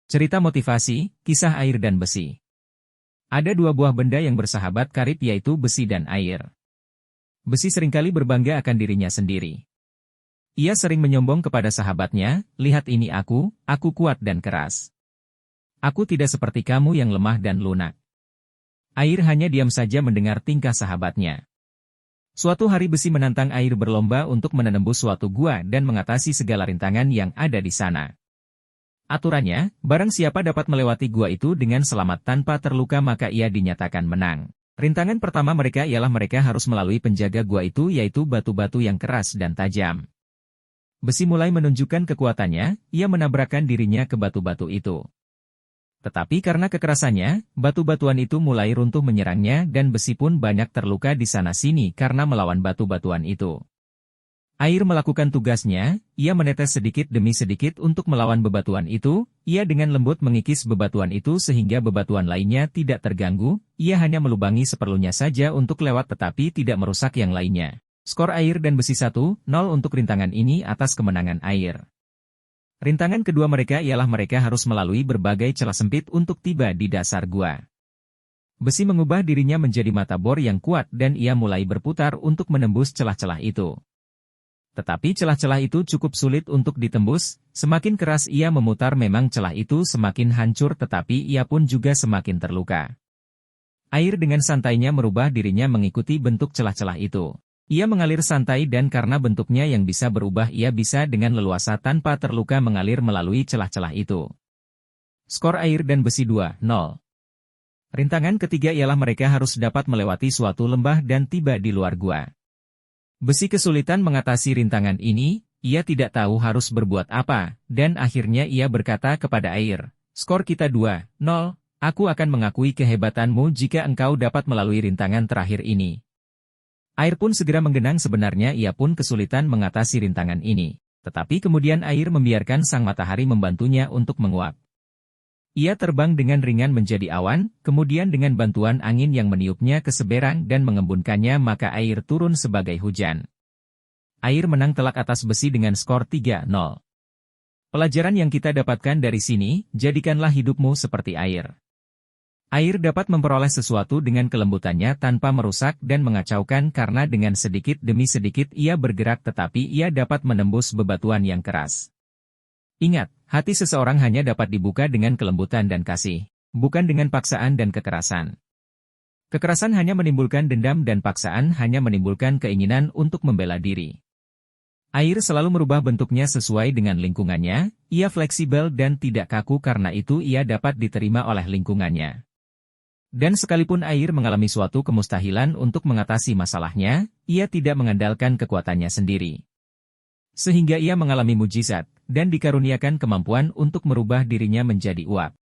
Cerita motivasi, kisah air dan besi. Ada dua buah benda yang bersahabat karib yaitu besi dan air. Besi seringkali berbangga akan dirinya sendiri. Ia sering menyombong kepada sahabatnya, lihat ini aku kuat dan keras. Aku tidak seperti kamu yang lemah dan lunak. Air hanya diam saja mendengar tingkah sahabatnya. Suatu hari besi menantang air berlomba untuk menembus suatu gua dan mengatasi segala rintangan yang ada di sana. Aturannya, barang siapa dapat melewati gua itu dengan selamat tanpa terluka maka ia dinyatakan menang. Rintangan pertama mereka ialah mereka harus melalui penjaga gua itu yaitu batu-batu yang keras dan tajam. Besi mulai menunjukkan kekuatannya, ia menabrakkan dirinya ke batu-batu itu. Tetapi karena kekerasannya, batu-batuan itu mulai runtuh menyerangnya dan besi pun banyak terluka di sana-sini karena melawan batu-batuan itu. Air melakukan tugasnya, ia menetes sedikit demi sedikit untuk melawan bebatuan itu, ia dengan lembut mengikis bebatuan itu sehingga bebatuan lainnya tidak terganggu, ia hanya melubangi seperlunya saja untuk lewat tetapi tidak merusak yang lainnya. Skor air dan besi 1-0 untuk rintangan ini atas kemenangan air. Rintangan kedua mereka ialah mereka harus melalui berbagai celah sempit untuk tiba di dasar gua. Besi mengubah dirinya menjadi mata bor yang kuat dan ia mulai berputar untuk menembus celah-celah itu. Tetapi celah-celah itu cukup sulit untuk ditembus, semakin keras ia memutar memang celah itu semakin hancur tetapi ia pun juga semakin terluka. Air dengan santainya merubah dirinya mengikuti bentuk celah-celah itu. Ia mengalir santai dan karena bentuknya yang bisa berubah ia bisa dengan leluasa tanpa terluka mengalir melalui celah-celah itu. Skor air dan besi 2-0. Rintangan ketiga ialah mereka harus dapat melewati suatu lembah dan tiba di luar gua. Besi kesulitan mengatasi rintangan ini, ia tidak tahu harus berbuat apa, dan akhirnya ia berkata kepada air, skor kita 2-0, aku akan mengakui kehebatanmu jika engkau dapat melalui rintangan terakhir ini. Air pun segera menggenang sebenarnya ia pun kesulitan mengatasi rintangan ini, tetapi kemudian air membiarkan sang matahari membantunya untuk menguap. Ia terbang dengan ringan menjadi awan, kemudian dengan bantuan angin yang meniupnya ke seberang dan mengembunkannya maka air turun sebagai hujan. Air menang telak atas besi dengan skor 3-0. Pelajaran yang kita dapatkan dari sini, jadikanlah hidupmu seperti air. Air dapat memperoleh sesuatu dengan kelembutannya tanpa merusak dan mengacaukan karena dengan sedikit demi sedikit ia bergerak tetapi ia dapat menembus bebatuan yang keras. Ingat, hati seseorang hanya dapat dibuka dengan kelembutan dan kasih, bukan dengan paksaan dan kekerasan. Kekerasan hanya menimbulkan dendam dan paksaan hanya menimbulkan keinginan untuk membela diri. Air selalu merubah bentuknya sesuai dengan lingkungannya, ia fleksibel dan tidak kaku karena itu ia dapat diterima oleh lingkungannya. Dan sekalipun air mengalami suatu kemustahilan untuk mengatasi masalahnya, ia tidak mengandalkan kekuatannya sendiri. Sehingga ia mengalami mujizat, dan dikaruniakan kemampuan untuk merubah dirinya menjadi uap.